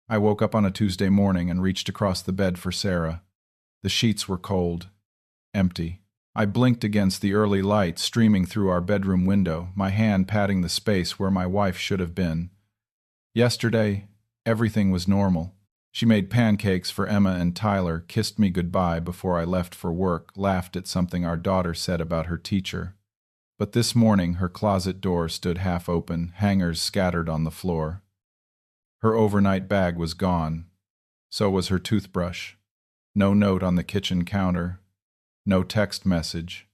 I woke up on a Tuesday morning and reached across the bed for Sarah. The sheets were cold, empty. I blinked against the early light streaming through our bedroom window, my hand patting the space where my wife should have been. Yesterday, everything was normal. She made pancakes for Emma and Tyler, kissed me goodbye before I left for work, laughed at something our daughter said about her teacher. But this morning, her closet door stood half open, hangers scattered on the floor. Her overnight bag was gone. So was her toothbrush. No note on the kitchen counter. No text message.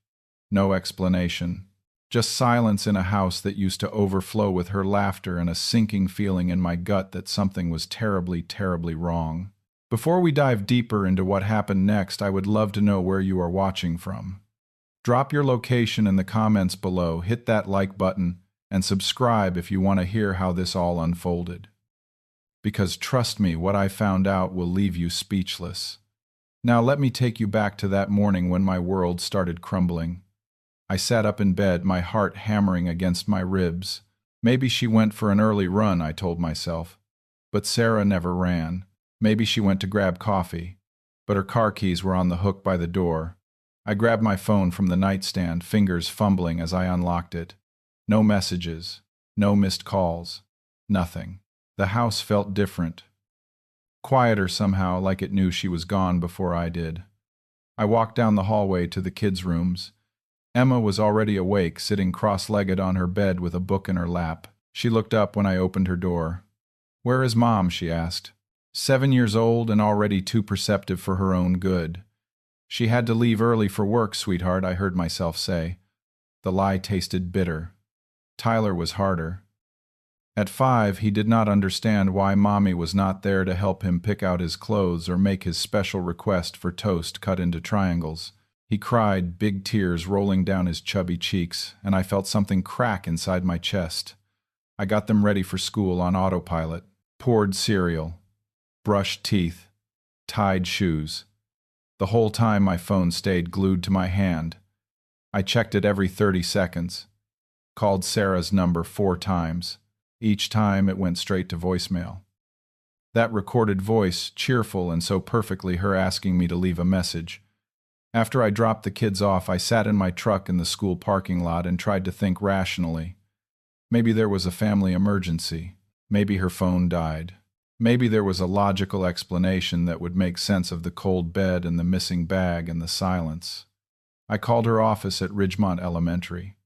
No explanation. Just silence in a house that used to overflow with her laughter and a sinking feeling in my gut that something was terribly, terribly wrong. Before we dive deeper into what happened next, I would love to know where you are watching from. Drop your location in the comments below, hit that like button, and subscribe if you want to hear how this all unfolded. Because trust me, what I found out will leave you speechless. Now let me take you back to that morning when my world started crumbling. I sat up in bed, my heart hammering against my ribs. Maybe she went for an early run, I told myself. But Sarah never ran. Maybe she went to grab coffee. But her car keys were on the hook by the door. I grabbed my phone from the nightstand, fingers fumbling as I unlocked it. No messages. No missed calls. Nothing. The house felt different. Quieter somehow, like it knew she was gone before I did. I walked down the hallway to the kids' rooms. Emma was already awake, sitting cross-legged on her bed with a book in her lap. She looked up when I opened her door. "Where is Mom?" she asked. 7 years old and already too perceptive for her own good. "She had to leave early for work, sweetheart," I heard myself say. The lie tasted bitter. Tyler was harder. At 5, he did not understand why Mommy was not there to help him pick out his clothes or make his special request for toast cut into triangles. He cried, big tears rolling down his chubby cheeks, and I felt something crack inside my chest. I got them ready for school on autopilot, poured cereal, brushed teeth, tied shoes. The whole time my phone stayed glued to my hand. I checked it every 30 seconds, called Sarah's number 4 times. Each time it went straight to voicemail. That recorded voice, cheerful and so perfectly her asking me to leave a message. After I dropped the kids off, I sat in my truck in the school parking lot and tried to think rationally. Maybe there was a family emergency. Maybe her phone died. Maybe there was a logical explanation that would make sense of the cold bed and the missing bag and the silence. I called her office at Ridgemont Elementary.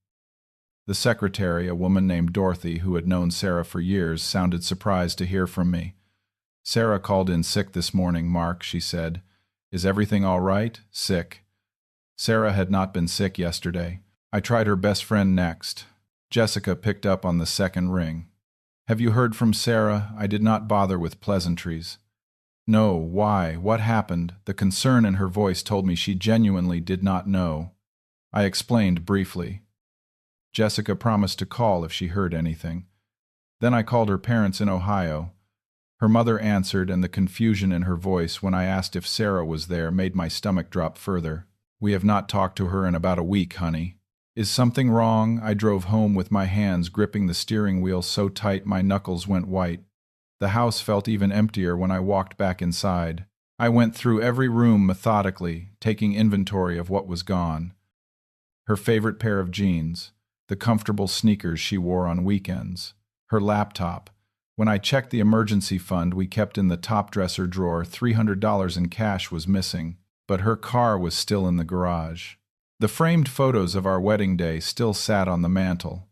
The secretary, a woman named Dorothy who had known Sarah for years, sounded surprised to hear from me. "Sarah called in sick this morning, Mark," she said. "Is everything all right?" "Sick." Sarah had not been sick yesterday. I tried her best friend next. Jessica picked up on the second ring. "Have you heard from Sarah?" I did not bother with pleasantries. "No, why? What happened?" The concern in her voice told me she genuinely did not know. I explained briefly. Jessica promised to call if she heard anything. Then I called her parents in Ohio. Her mother answered, and the confusion in her voice when I asked if Sarah was there made my stomach drop further. "We have not talked to her in about a week, honey." "Is something wrong?" I drove home with my hands gripping the steering wheel so tight my knuckles went white. The house felt even emptier when I walked back inside. I went through every room methodically, taking inventory of what was gone. Her favorite pair of jeans, the comfortable sneakers she wore on weekends, her laptop. When I checked the emergency fund we kept in the top dresser drawer, $300 in cash was missing, but her car was still in the garage. The framed photos of our wedding day still sat on the mantel.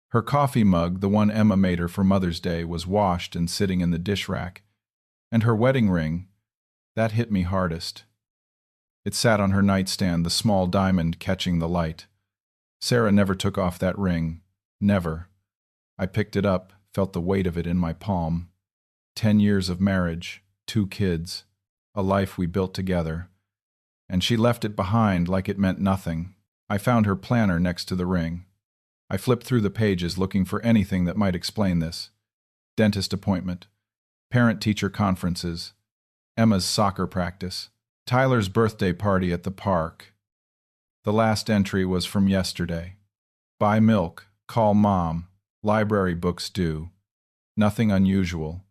Her coffee mug, the one Emma made her for Mother's Day, was washed and sitting in the dish rack. And her wedding ring, that hit me hardest. It sat on her nightstand, the small diamond catching the light. Sarah never took off that ring. Never. I picked it up, felt the weight of it in my palm. 10 years of marriage, 2 kids, a life we built together. And she left it behind like it meant nothing. I found her planner next to the ring. I flipped through the pages looking for anything that might explain this. Dentist appointment, parent-teacher conferences, Emma's soccer practice, Tyler's birthday party at the park. The last entry was from yesterday. Buy milk, call Mom, library books due. Nothing unusual.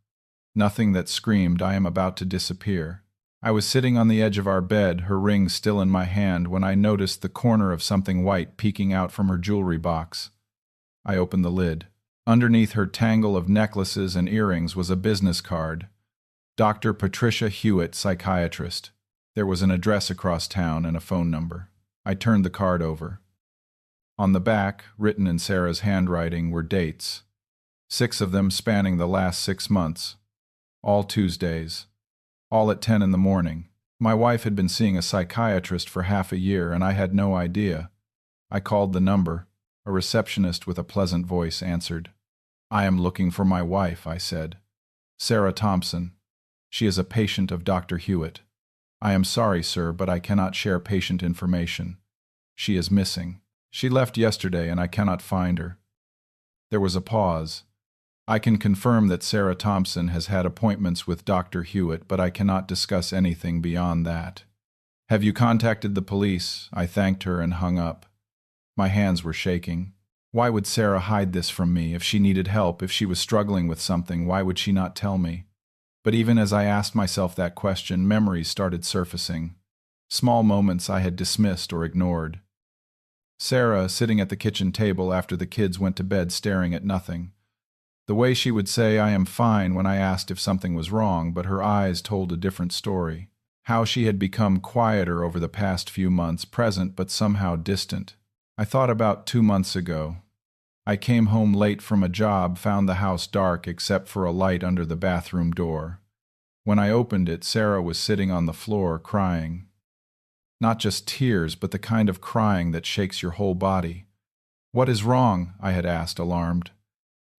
Nothing that screamed, "I am about to disappear." I was sitting on the edge of our bed, her ring still in my hand, when I noticed the corner of something white peeking out from her jewelry box. I opened the lid. Underneath her tangle of necklaces and earrings was a business card. Dr. Patricia Hewitt, psychiatrist. There was an address across town and a phone number. I turned the card over. On the back, written in Sarah's handwriting, were dates. 6 of them spanning the last 6 months. All Tuesdays. All at 10 in the morning. My wife had been seeing a psychiatrist for half a year, and I had no idea. I called the number. A receptionist with a pleasant voice answered. "I am looking for my wife," I said. "Sarah Thompson. She is a patient of Dr. Hewitt." "I am sorry, sir, but I cannot share patient information. She is missing. She left yesterday and I cannot find her." There was a pause. "I can confirm that Sarah Thompson has had appointments with Dr. Hewitt, but I cannot discuss anything beyond that." "Have you contacted the police?" I thanked her and hung up. My hands were shaking. Why would Sarah hide this from me? If she needed help, if she was struggling with something, why would she not tell me? But even as I asked myself that question, memories started surfacing. Small moments I had dismissed or ignored. Sarah, sitting at the kitchen table after the kids went to bed, staring at nothing. The way she would say, "I am fine," when I asked if something was wrong, but her eyes told a different story. How she had become quieter over the past few months, present but somehow distant. I thought about 2 months ago. I came home late from a job, found the house dark except for a light under the bathroom door. When I opened it, Sarah was sitting on the floor, crying. Not just tears, but the kind of crying that shakes your whole body. "What is wrong?" I had asked, alarmed.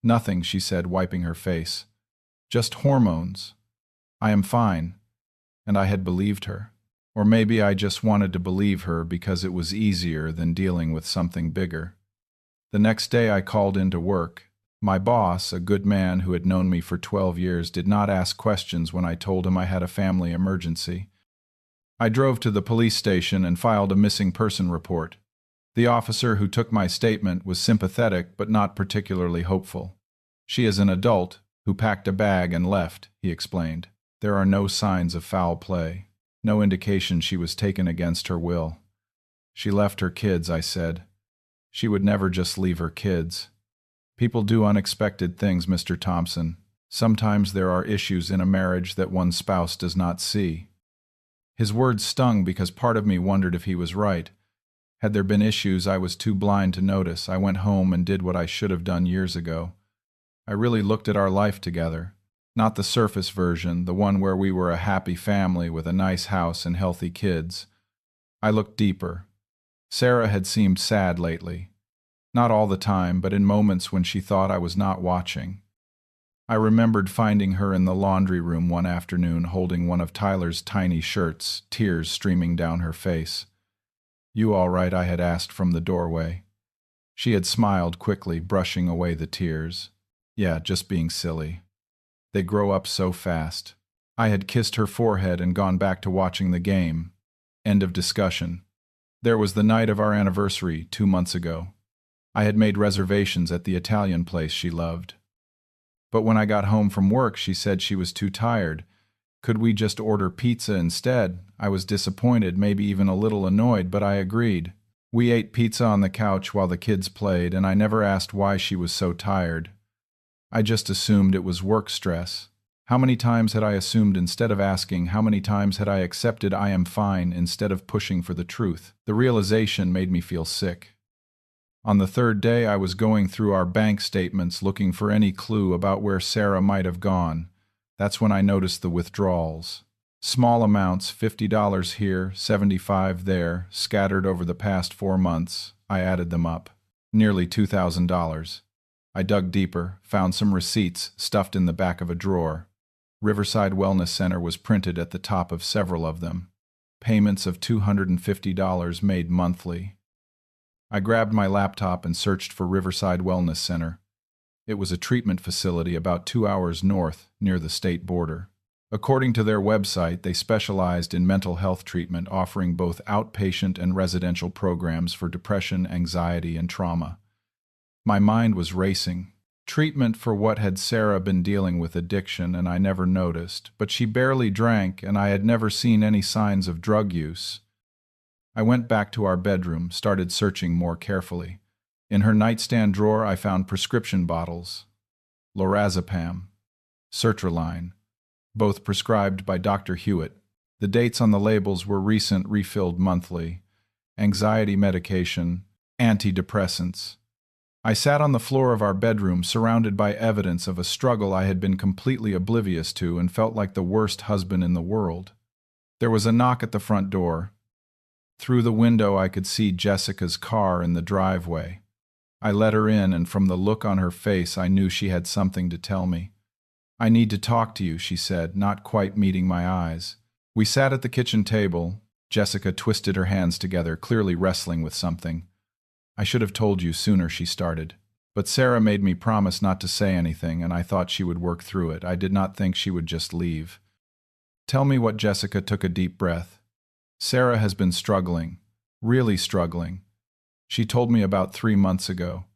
"Nothing," she said, wiping her face. "Just hormones. I am fine." And I had believed her. Or maybe I just wanted to believe her because it was easier than dealing with something bigger. The next day I called into work. My boss, a good man who had known me for 12 years, did not ask questions when I told him I had a family emergency. I drove to the police station and filed a missing person report. The officer who took my statement was sympathetic but not particularly hopeful. "She is an adult who packed a bag and left," he explained. "There are no signs of foul play. No indication she was taken against her will." "She left her kids," I said. "She would never just leave her kids. People do unexpected things, Mr. Thompson. Sometimes there are issues in a marriage that one spouse does not see." His words stung because part of me wondered if he was right. Had there been issues I was too blind to notice, I went home and did what I should have done years ago. I really looked at our life together. Not the surface version, the one where we were a happy family with a nice house and healthy kids. I looked deeper. Sarah had seemed sad lately. Not all the time, but in moments when she thought I was not watching. I remembered finding her in the laundry room one afternoon holding one of Tyler's tiny shirts, tears streaming down her face. "You all right?" I had asked from the doorway. She had smiled quickly, brushing away the tears. "Yeah, just being silly. They grow up so fast." I had kissed her forehead and gone back to watching the game. End of discussion. There was the night of our anniversary 2 months ago. I had made reservations at the Italian place she loved. But when I got home from work, she said she was too tired. Could we just order pizza instead? I was disappointed, maybe even a little annoyed, but I agreed. We ate pizza on the couch while the kids played, and I never asked why she was so tired. I just assumed it was work stress. How many times had I assumed instead of asking? How many times had I accepted "I am fine" instead of pushing for the truth? The realization made me feel sick. On the 3rd day, I was going through our bank statements looking for any clue about where Sarah might have gone. That's when I noticed the withdrawals. Small amounts, $50 here, $75 there, scattered over the past 4 months. I added them up. Nearly $2,000. I dug deeper, found some receipts stuffed in the back of a drawer. Riverside Wellness Center was printed at the top of several of them. Payments of $250 made monthly. I grabbed my laptop and searched for Riverside Wellness Center. It was a treatment facility about 2 hours north, near the state border. According to their website, they specialized in mental health treatment, offering both outpatient and residential programs for depression, anxiety, and trauma. My mind was racing. Treatment for what had Sarah been dealing with addiction, and I never noticed, but she barely drank, and I had never seen any signs of drug use. I went back to our bedroom, started searching more carefully. In her nightstand drawer, I found prescription bottles, lorazepam, sertraline, both prescribed by Dr. Hewitt. The dates on the labels were recent, refilled monthly, anxiety medication, antidepressants. I sat on the floor of our bedroom, surrounded by evidence of a struggle I had been completely oblivious to, and felt like the worst husband in the world. There was a knock at the front door. Through the window, I could see Jessica's car in the driveway. I let her in, and from the look on her face, I knew she had something to tell me. "I need to talk to you," she said, not quite meeting my eyes. We sat at the kitchen table. Jessica twisted her hands together, clearly wrestling with something. "I should have told you sooner," she started. "But Sarah made me promise not to say anything, and I thought she would work through it. I did not think she would just leave." "Tell me what." Jessica took a deep breath. "Sarah has been struggling, really struggling. She told me about 3 months ago.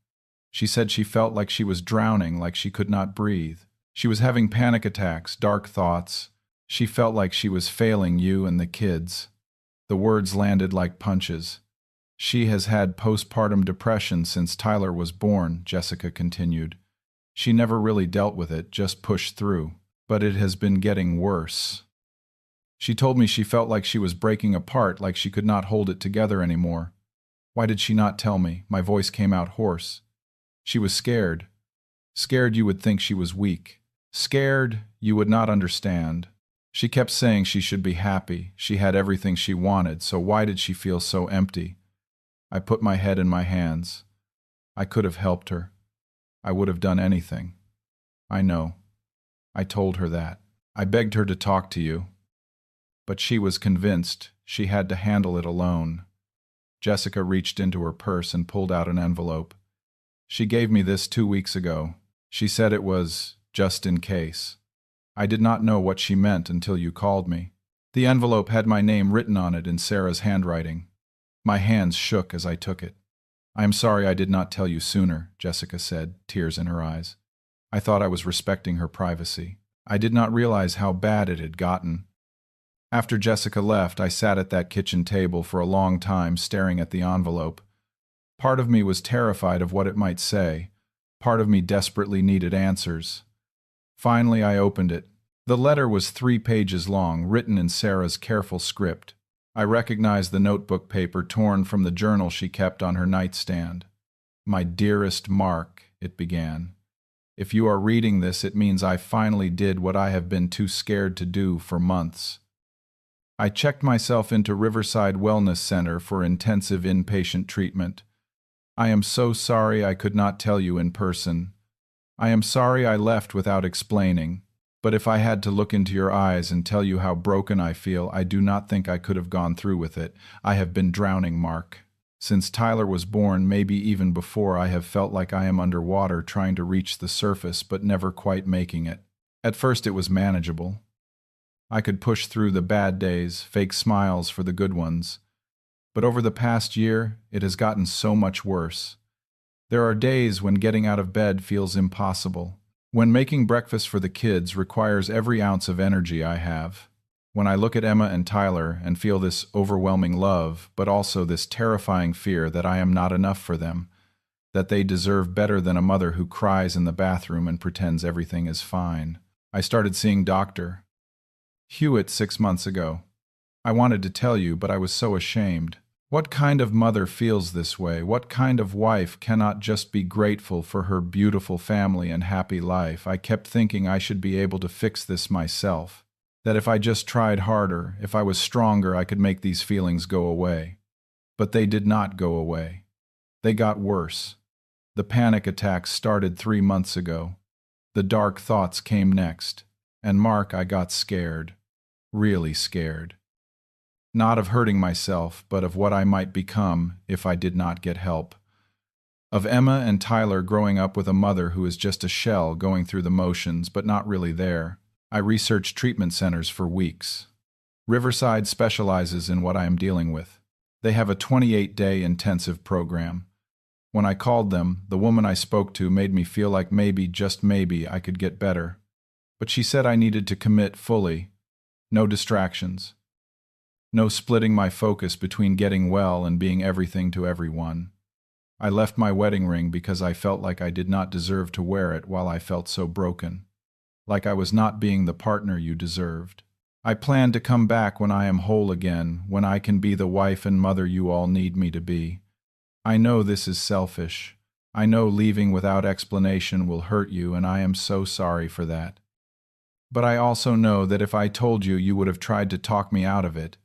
She said she felt like she was drowning, like she could not breathe. She was having panic attacks, dark thoughts. She felt like she was failing you and the kids." The words landed like punches. "She has had postpartum depression since Tyler was born," Jessica continued. "She never really dealt with it, just pushed through. But it has been getting worse. She told me she felt like she was breaking apart, like she could not hold it together anymore. Why did she not tell me?" My voice came out hoarse. "She was scared. Scared you would think she was weak. Scared you would not understand. She kept saying she should be happy. She had everything she wanted, so why did she feel so empty?" I put my head in my hands. I could have helped her. I would have done anything. I know. I told her that. I begged her to talk to you. But she was convinced she had to handle it alone. Jessica reached into her purse and pulled out an envelope. "She gave me this 2 weeks ago. She said it was just in case. I did not know what she meant until you called me." The envelope had my name written on it in Sarah's handwriting. My hands shook as I took it. "I am sorry I did not tell you sooner," Jessica said, tears in her eyes. "I thought I was respecting her privacy. I did not realize how bad it had gotten." After Jessica left, I sat at that kitchen table for a long time, staring at the envelope. Part of me was terrified of what it might say. Part of me desperately needed answers. Finally, I opened it. The letter was 3 pages long, written in Sarah's careful script. I recognized the notebook paper torn from the journal she kept on her nightstand. "My dearest Marc," it began. "If you are reading this, it means I finally did what I have been too scared to do for months. I checked myself into Riverside Wellness Center for intensive inpatient treatment. I am so sorry I could not tell you in person. I am sorry I left without explaining. But if I had to look into your eyes and tell you how broken I feel, I do not think I could have gone through with it. I have been drowning, Marc. Since Tyler was born, maybe even before, I have felt like I am underwater, trying to reach the surface but never quite making it. At first it was manageable. I could push through the bad days, fake smiles for the good ones. But over the past year, it has gotten so much worse. There are days when getting out of bed feels impossible. When making breakfast for the kids requires every ounce of energy I have. When I look at Emma and Tyler and feel this overwhelming love, but also this terrifying fear that I am not enough for them, that they deserve better than a mother who cries in the bathroom and pretends everything is fine. I started seeing Dr. Hewitt 6 months ago. I wanted to tell you, but I was so ashamed. What kind of mother feels this way? What kind of wife cannot just be grateful for her beautiful family and happy life? I kept thinking I should be able to fix this myself. That if I just tried harder, if I was stronger, I could make these feelings go away. But they did not go away. They got worse. The panic attacks started 3 months ago. The dark thoughts came next. And Marc, I got scared. Really scared. Not of hurting myself, but of what I might become if I did not get help. Of Emma and Tyler growing up with a mother who is just a shell going through the motions, but not really there. I researched treatment centers for weeks. Riverside specializes in what I am dealing with. They have a 28-day intensive program. When I called them, the woman I spoke to made me feel like maybe, just maybe, I could get better. But she said I needed to commit fully. No distractions. No splitting my focus between getting well and being everything to everyone. I left my wedding ring because I felt like I did not deserve to wear it while I felt so broken. Like I was not being the partner you deserved. I plan to come back when I am whole again, when I can be the wife and mother you all need me to be. I know this is selfish. I know leaving without explanation will hurt you, and I am so sorry for that. But I also know that if I told you, you would have tried to talk me out of it.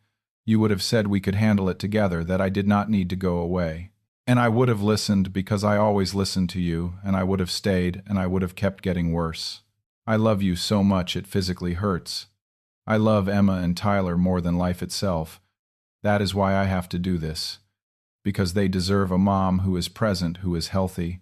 You would have said we could handle it together, that I did not need to go away. And I would have listened because I always listened to you, and I would have stayed, and I would have kept getting worse. I love you so much it physically hurts. I love Emma and Tyler more than life itself. That is why I have to do this. Because they deserve a mom who is present, who is healthy,